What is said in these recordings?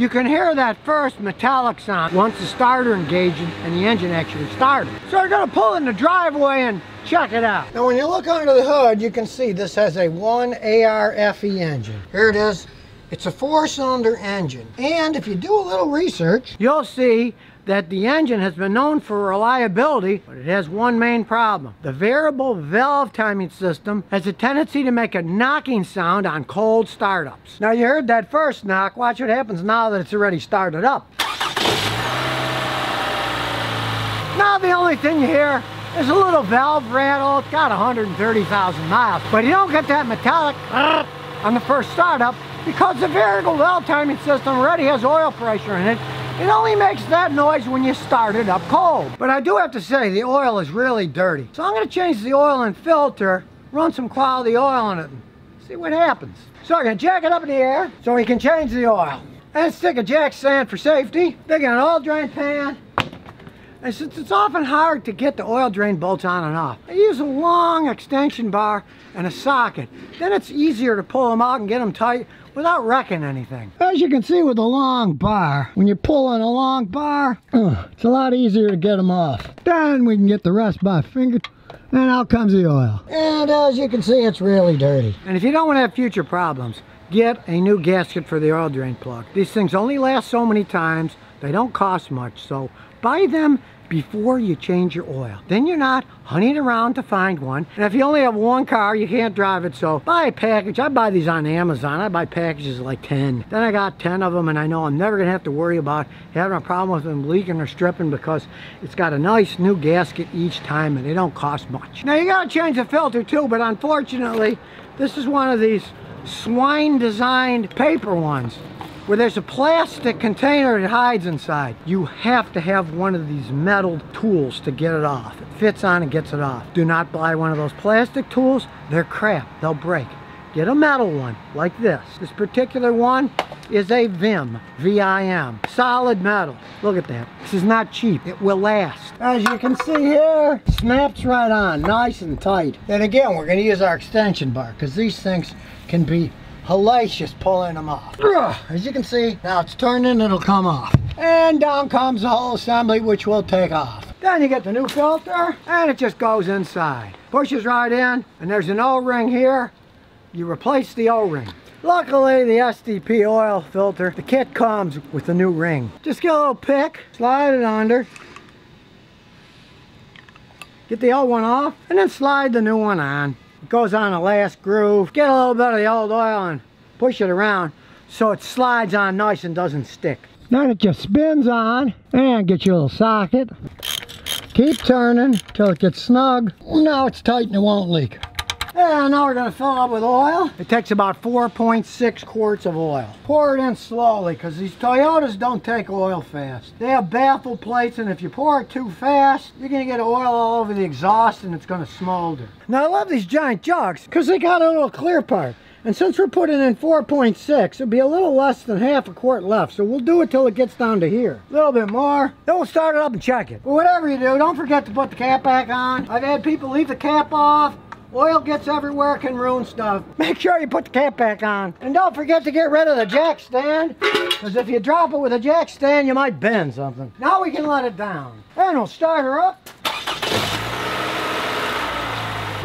you can hear that first metallic sound once the starter engages and the engine actually started. So we're going to pull in the driveway and check it out. Now when you look under the hood, you can see this has a 1ARFE engine. Here it is. It's a 4-cylinder engine. And if you do a little research, you'll see that the engine has been known for reliability, but it has one main problem. The variable valve timing system has a tendency to make a knocking sound on cold startups. Now you heard that first knock. Watch what happens now that it's already started up. Now the only thing you hear is a little valve rattle. It's got 130,000 miles, but you don't get that metallic on the first startup because the variable valve timing system already has oil pressure in it. It only makes that noise when you start it up cold. But I do have to say, the oil is really dirty. So I'm going to change the oil and filter, run some quality oil in it, and see what happens. So I'm going to jack it up in the air so we can change the oil. And stick a jack stand for safety. Dig an oil drain pan. And since it's often hard to get the oil drain bolts on and off, I use a long extension bar and a socket. Then it's easier to pull them out and get them tight without wrecking anything. As you can see with the long bar, when you're pulling a long bar, it's a lot easier to get them off. Then we can get the rest by finger, and out comes the oil. And as you can see, it's really dirty. And if you don't want to have future problems, get a new gasket for the oil drain plug. These things only last so many times. They don't cost much, so buy them before you change your oil. Then you're not hunting around to find one. And if you only have one car, you can't drive it, so buy a package. I buy these on Amazon. I buy packages of like 10. Then I got 10 of them, and I know I'm never gonna have to worry about having a problem with them leaking or stripping because it's got a nice new gasket each time and they don't cost much. Now you gotta change the filter too, but unfortunately, this is one of these swine designed paper ones where there's a plastic container that hides inside. You have to have one of these metal tools to get it off. It fits on and gets it off. Do not buy one of those plastic tools. They're crap. They'll break. Get a metal one like this. This particular one is a VIM, V-I-M, solid metal. Look at that. This is not cheap. It will last. As you can see here, snaps right on, nice and tight. And again, we're going to use our extension bar because these things can be hellacious pulling them off. As you can see, now it's turning, it'll come off. And down comes the whole assembly, which will take off. Then you get the new filter, and it just goes inside. Pushes right in, and there's an O-ring here. You replace the O-ring. Luckily, the SDP oil filter, the kit comes with a new ring. Just get a little pick, slide it under, get the old one off, and then slide the new one on. It goes on the last groove. Get a little bit of the old oil and push it around so it slides on nice and doesn't stick. Then it just spins on and get your little socket. Keep turning till it gets snug. Now it's tight and it won't leak. And now we're going to fill it up with oil. It takes about 4.6 quarts of oil. Pour it in slowly because these Toyotas don't take oil fast. They have baffle plates, and if you pour it too fast, you're going to get oil all over the exhaust and it's going to smolder. Now I love these giant jugs because they got a little clear part. And since we're putting in 4.6, it'll be a little less than half a quart left. So we'll do it till it gets down to here. A little bit more. Then we'll start it up and check it. But whatever you do, don't forget to put the cap back on. I've had people leave the cap off. Oil gets everywhere, can ruin stuff. Make sure you put the cap back on. And don't forget to get rid of the jack stand, because if you drop it with a jack stand, you might bend something. Now we can let it down. And we'll start her up.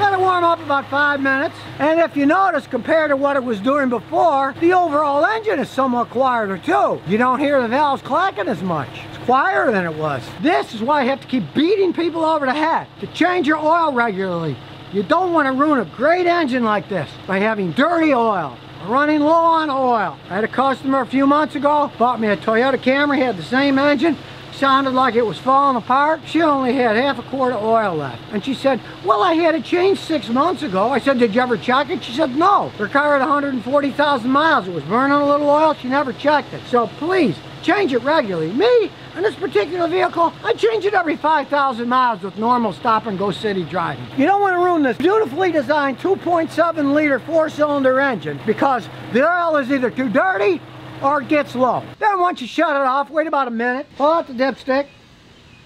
Let it warm up about 5 minutes. And if you notice, compared to what it was doing before, the overall engine is somewhat quieter too. You don't hear the valves clacking as much. It's quieter than it was. This is why you have to keep beating people over the head to change your oil regularly. You don't want to ruin a great engine like this by having dirty oil or running low on oil. I had a customer a few months ago, bought me a Toyota Camry, had the same engine, sounded like it was falling apart. She only had half a quart of oil left. And she said, well, I had it changed 6 months ago. I said, did you ever check it? She said, no. Her car had 140,000 miles. It was burning a little oil. She never checked it. So please, change it regularly. Me, on this particular vehicle, I change it every 5,000 miles with normal stop and go city driving. You don't want to ruin this beautifully designed 2.7 liter 4-cylinder engine because the oil is either too dirty or it gets low. Then once you shut it off, wait about a minute, pull out the dipstick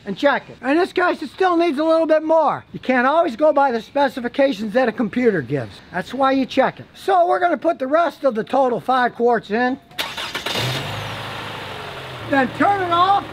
and check it. In this case, it still needs a little bit more. You can't always go by the specifications that a computer gives. That's why you check it. So we're going to put the rest of the total 5 quarts in. Then turn it off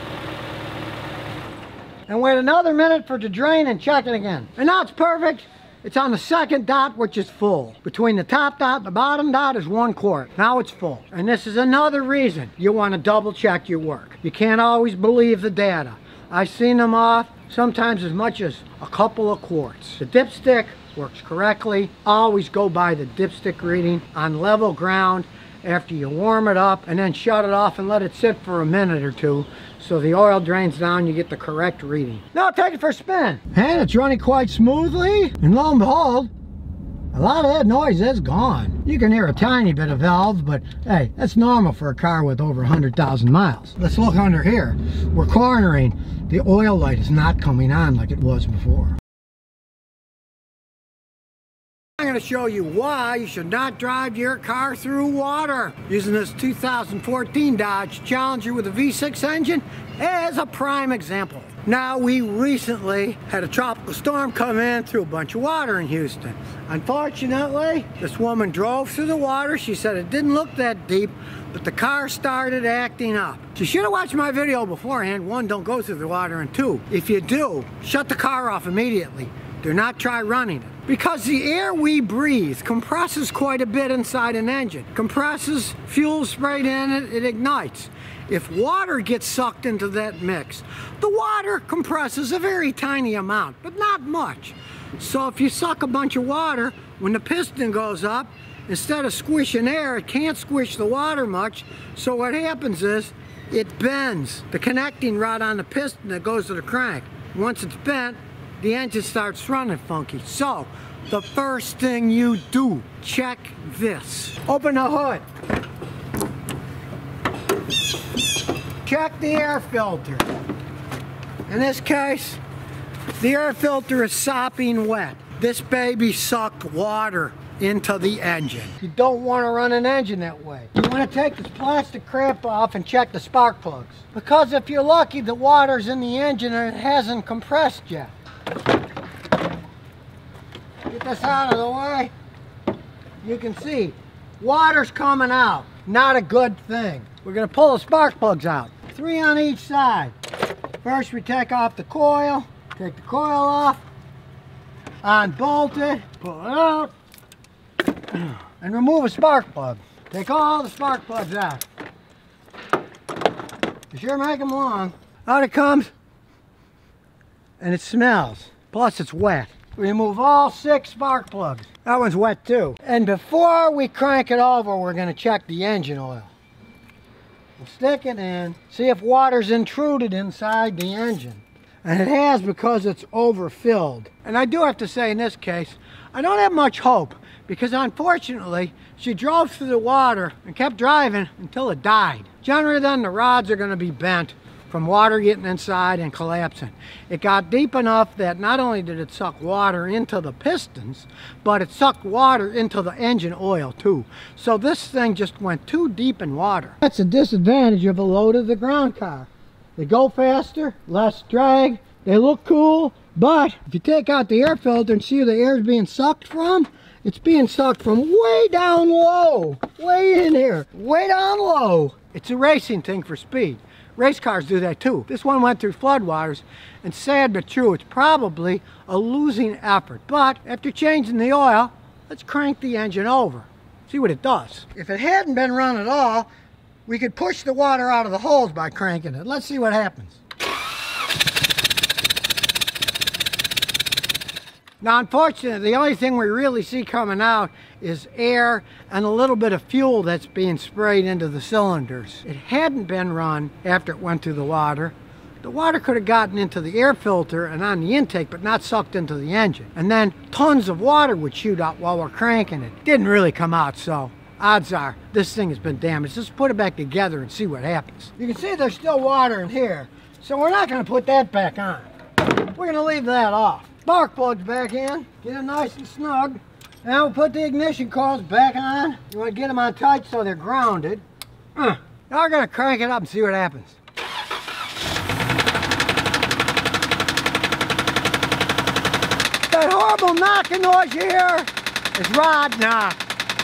and wait another minute for it to drain and check it again. And now it's perfect. It's on the second dot, which is full. Between the top dot and the bottom dot is 1 quart. Now it's full. And this is another reason you want to double check your work. You can't always believe the data. I've seen them off sometimes as much as a couple of quarts. The dipstick works correctly. Always go by the dipstick reading on level ground after you warm it up, and then shut it off and let it sit for a minute or two so the oil drains down, you get the correct reading. Now take it for a spin. And it's running quite smoothly, and lo and behold, a lot of that noise is gone. You can hear a tiny bit of valve, but hey, that's normal for a car with over 100,000 miles. Let's look under here. We're cornering. The oil light is not coming on like it was before. I'm going to show you why you should not drive your car through water using this 2014 Dodge Challenger with a V6 engine as a prime example. Now, we recently had a tropical storm come in, threw a bunch of water in Houston. Unfortunately, this woman drove through the water. She said it didn't look that deep, but the car started acting up. You should have watched my video beforehand. 1, don't go through the water, and 2, if you do, shut the car off immediately. Do not try running it. Because the air we breathe compresses quite a bit inside an engine. Compresses, fuel sprayed in it, it ignites. If water gets sucked into that mix, the water compresses a very tiny amount, but not much. So if you suck a bunch of water, when the piston goes up, instead of squishing air, it can't squish the water much. So what happens is, it bends the connecting rod on the piston that goes to the crank. Once it's bent, the engine starts running funky. So, the first thing you do, check this. Open the hood. Check the air filter. In this case, the air filter is sopping wet. This baby sucked water into the engine. You don't want to run an engine that way. You want to take this plastic crap off and check the spark plugs. Because if you're lucky, the water's in the engine and it hasn't compressed yet. Get this out of the way. You can see water's coming out. Not a good thing. We're going to pull the spark plugs out. 3 on each side. First we take off the coil. Take the coil off. Unbolt it. Pull it out. And remove a spark plug. Take all the spark plugs out. You sure make them long. Out it comes. And it smells. Plus it's wet. Remove all 6 spark plugs. That one's wet too. And before we crank it over, we're going to check the engine oil. We'll stick it in, see if water's intruded inside the engine. And it has, because it's overfilled. And I do have to say, in this case, I don't have much hope, because unfortunately, she drove through the water and kept driving until it died. Generally then, the rods are going to be bent from water getting inside and collapsing. It got deep enough that not only did it suck water into the pistons, but it sucked water into the engine oil too. So this thing just went too deep in water. That's a disadvantage of a low-to-the-ground car. They go faster, less drag, they look cool, but if you take out the air filter and see where the air is being sucked from, it's being sucked from way down low, way in here, way down low. It's a racing thing for speed. Race cars do that too. This one went through floodwaters, and sad but true, it's probably a losing effort. But after changing the oil, let's crank the engine over. See what it does. If it hadn't been run at all, we could push the water out of the holes by cranking it. Let's see what happens. Now, unfortunately, the only thing we really see coming out is air and a little bit of fuel that's being sprayed into the cylinders. It hadn't been run after it went through the water. The water could have gotten into the air filter and on the intake, but not sucked into the engine. And then tons of water would shoot out while we're cranking it. Didn't really come out, so odds are this thing has been damaged. Let's put it back together and see what happens. You can see there's still water in here, so we're not going to put that back on. We're going to leave that off. Spark plugs back in, get them nice and snug. Now we'll put the ignition coils back on. You want to get them on tight so they're grounded. Now we're going to crank it up and see what happens. That horrible knocking noise you hear is rod knock.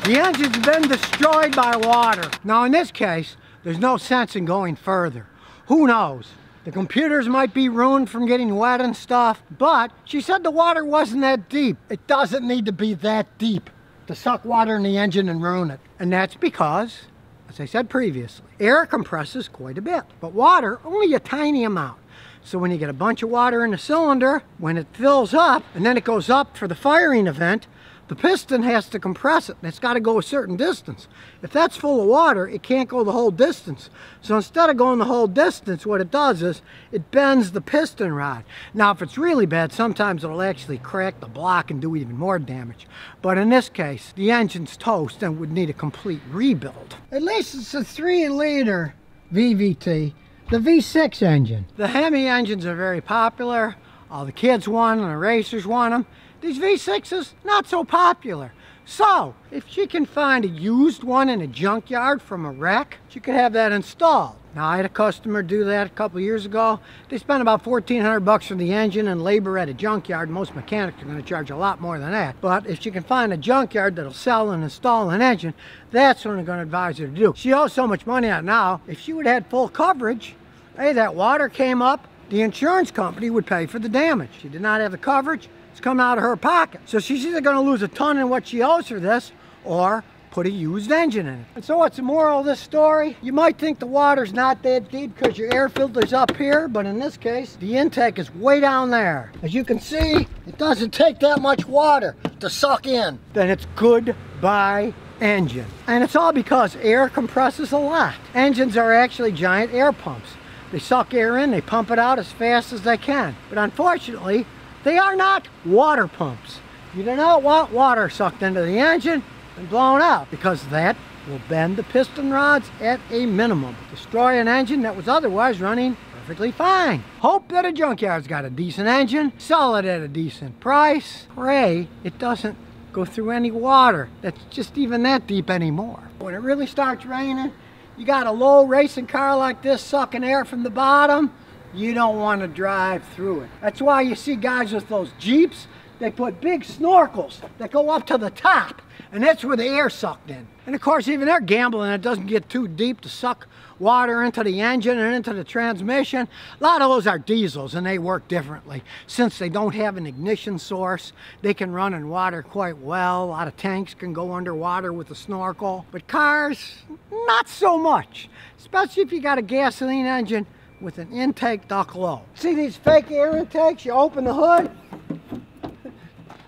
The engine's been destroyed by water. Now in this case, there's no sense in going further. Who knows? The computers might be ruined from getting wet and stuff, but she said the water wasn't that deep. It doesn't need to be that deep to suck water in the engine and ruin it. And that's because, as I said previously, air compresses quite a bit, but water only a tiny amount. So when you get a bunch of water in the cylinder, when it fills up and then it goes up for the firing event, the piston has to compress it, and it's got to go a certain distance. If that's full of water, it can't go the whole distance. So instead of going the whole distance, what it does is it bends the piston rod. Now, if it's really bad, sometimes it'll actually crack the block and do even more damage. But in this case, the engine's toast and would need a complete rebuild. At least it's a 3-liter VVT, the V6 engine. The Hemi engines are very popular. All the kids want them, the racers want them. These V6s, not so popular. So, if she can find a used one in a junkyard from a wreck, she could have that installed. Now, I had a customer do that a couple years ago. They spent about $1,400 for the engine and labor at a junkyard. Most mechanics are going to charge a lot more than that. But if she can find a junkyard that'll sell and install an engine, that's what I'm going to advise her to do. She owes so much money on it now. If she would have had full coverage, hey, that water came up, the insurance company would pay for the damage. She did not have the coverage. It's coming out of her pocket. So she's either going to lose a ton in what she owes for this or put a used engine in it. And so what's the moral of this story? You might think the water's not that deep because your air filter's up here, but in this case, the intake is way down there. As you can see, it doesn't take that much water to suck in. Then it's goodbye engine. And it's all because air compresses a lot. Engines are actually giant air pumps. They suck air in, they pump it out as fast as they can. But unfortunately, they are not water pumps. You do not want water sucked into the engine and blown out, because that will bend the piston rods at a minimum. Destroy an engine that was otherwise running perfectly fine. Hope that a junkyard's got a decent engine, sell it at a decent price. Pray it doesn't go through any water that's just even that deep anymore. When it really starts raining, you got a low racing car like this sucking air from the bottom, you don't want to drive through it. That's why you see guys with those Jeeps, they put big snorkels that go up to the top, and that's where the air sucked in. And of course, even they're gambling it doesn't get too deep to suck water into the engine and into the transmission. A lot of those are diesels, and they work differently. Since they don't have an ignition source, they can run in water quite well. A lot of tanks can go underwater with a snorkel. But cars, not so much, especially if you got a gasoline engine with an intake duct low. See these fake air intakes? You open the hood,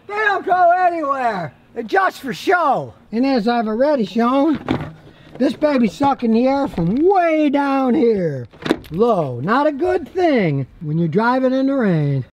they don't go anywhere. They're just for show. And as I've already shown, this baby's sucking the air from way down here. Low. Not a good thing when you're driving in the rain.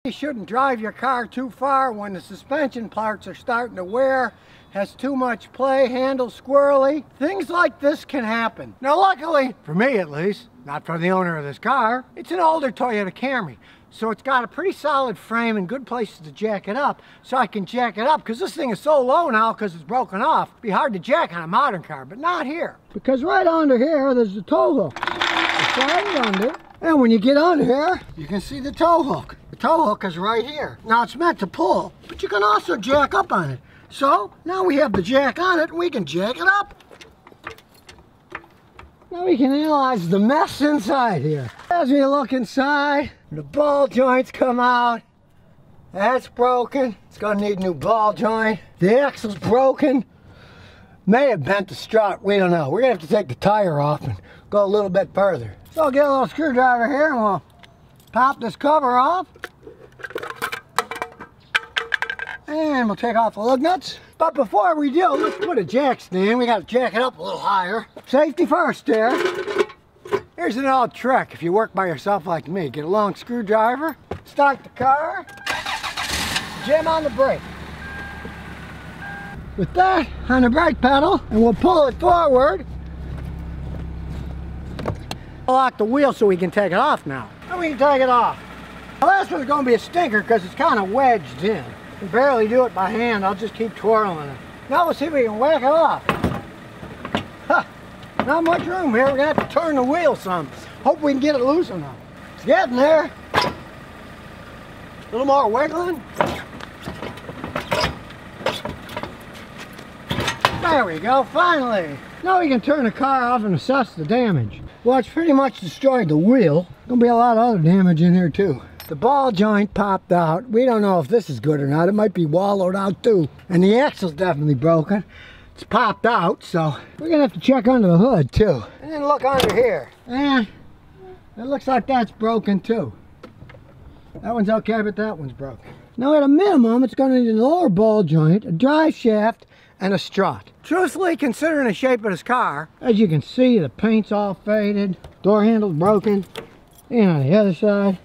You shouldn't drive your car too far when the suspension parts are starting to wear, has too much play, handles squirrely. Things like this can happen. Now luckily, for me at least, not for the owner of this car, it's an older Toyota Camry. So it's got a pretty solid frame and good places to jack it up, so I can jack it up, because this thing is so low now because it's broken off. It'd be hard to jack on a modern car, but not here. Because right under here, there's the tow hook. You slide it under, and when you get under here, you can see the tow hook. The tow hook is right here. Now it's meant to pull, but you can also jack up on it. So now we have the jack on it, and we can jack it up. Now we can analyze the mess inside here. As we look inside, the ball joints come out. That's broken. It's gonna need a new ball joint. The axle's broken. May have bent the strut, we don't know. We're gonna have to take the tire off and go a little bit further. So I'll get a little screwdriver here and we'll pop this cover off. And we'll take off the lug nuts. But before we do, let's put a jack stand. We gotta jack it up a little higher. Safety first there. Here's an old trick if you work by yourself like me. Get a long screwdriver, start the car, jam on the brake. With that, on the brake pedal, and we'll pull it forward. We'll lock the wheel so we can take it off now. And we can take it off. Well, this one's gonna be a stinker because it's kind of wedged in. I can barely do it by hand, I'll just keep twirling it. Now we'll see if we can whack it off. Huh, not much room here, we're gonna have to turn the wheel some. Hope we can get it loose enough. It's getting there. A little more wiggling. There we go, finally. Now we can turn the car off and assess the damage. Well, it's pretty much destroyed the wheel. Gonna be a lot of other damage in here too. The ball joint popped out. We don't know if this is good or not. It might be wallowed out too. And the axle's definitely broken. It's popped out, so we're gonna have to check under the hood too. And then look under here. It looks like that's broken too. That one's okay, but that one's broken. Now at a minimum, it's gonna need a lower ball joint, a drive shaft, and a strut. Truthfully, considering the shape of this car, as you can see, the paint's all faded, door handle's broken, and on the other side,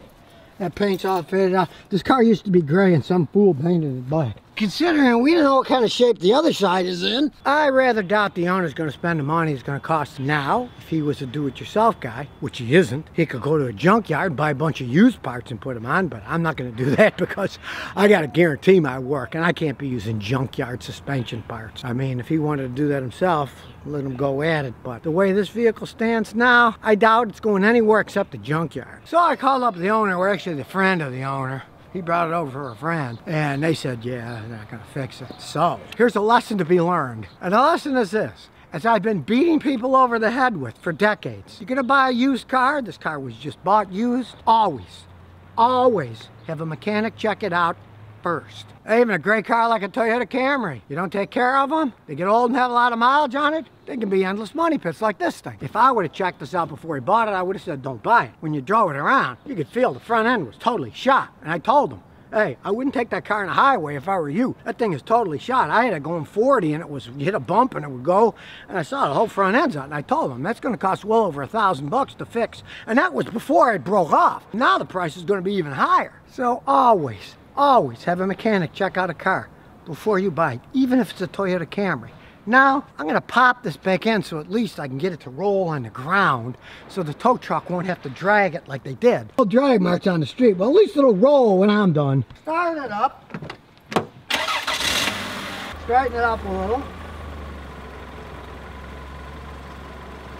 that paint's all faded out. This car used to be gray and some fool painted it black. Considering we don't know what kind of shape the other side is in, I rather doubt the owner's going to spend the money it's going to cost now. If he was a do-it-yourself guy, which he isn't, he could go to a junkyard and buy a bunch of used parts and put them on, but I'm not going to do that because I got to guarantee my work, and I can't be using junkyard suspension parts. I mean, if he wanted to do that himself, let him go at it, but the way this vehicle stands now, I doubt it's going anywhere except the junkyard. So I called up the owner, or actually the friend of the owner. He brought it over for a friend, and they said, yeah, they're not gonna fix it. So, here's a lesson to be learned. And the lesson is this: as I've been beating people over the head with for decades, you're gonna buy a used car, this car was just bought used, always have a mechanic check it out first. Even a great car like a Toyota Camry, you don't take care of them, they get old and have a lot of mileage on it, they can be endless money pits like this thing. If I would have checked this out before he bought it, I would have said, don't buy it. When you drove it around, you could feel the front end was totally shot. And I told him, hey, I wouldn't take that car on the highway if I were you. That thing is totally shot. I had it going 40 and it was, you hit a bump and it would go, and I saw the whole front end's out. And I told him, that's gonna cost well over $1,000 to fix. And that was before it broke off. Now the price is gonna be even higher. So always have a mechanic check out a car before you buy it, even if it's a Toyota Camry. Now, I'm gonna pop this back in so at least I can get it to roll on the ground so the tow truck won't have to drag it like they did. No drag marks on the street, but at least it'll roll when I'm done. Start it up. Straighten it up a little.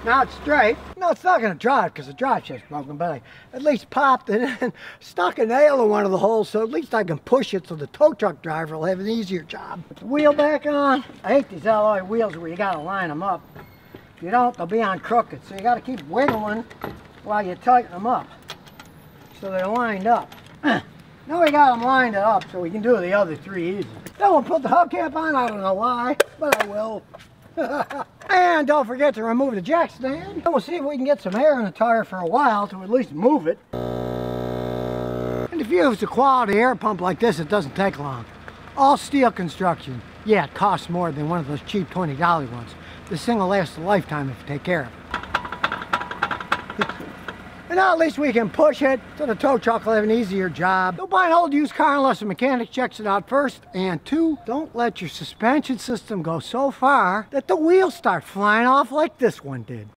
Now it's straight. No, it's not gonna drive because the drive shaft's broken, but I at least popped it and stuck a nail in one of the holes so at least I can push it so the tow truck driver will have an easier job. Put the wheel back on. I hate these alloy wheels where you gotta line them up. If you don't, they'll be on crooked, so you gotta keep wiggling while you tighten them up so they're lined up. Now we got them lined up so we can do the other three easy. Then we'll put the hubcap on. I don't know why, but I will. And don't forget to remove the jack stand. And we'll see if we can get some air in the tire for a while to at least move it. And if you use a quality air pump like this, it doesn't take long. All steel construction. Yeah, it costs more than one of those cheap $20 ones. This thing will last a lifetime if you take care of it. And now at least we can push it so the tow truck will have an easier job. Don't buy an old used car unless the mechanic checks it out first. And two, don't let your suspension system go so far that the wheels start flying off like this one did.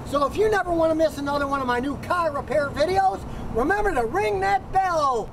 So if you never want to miss another one of my new car repair videos, remember to ring that bell.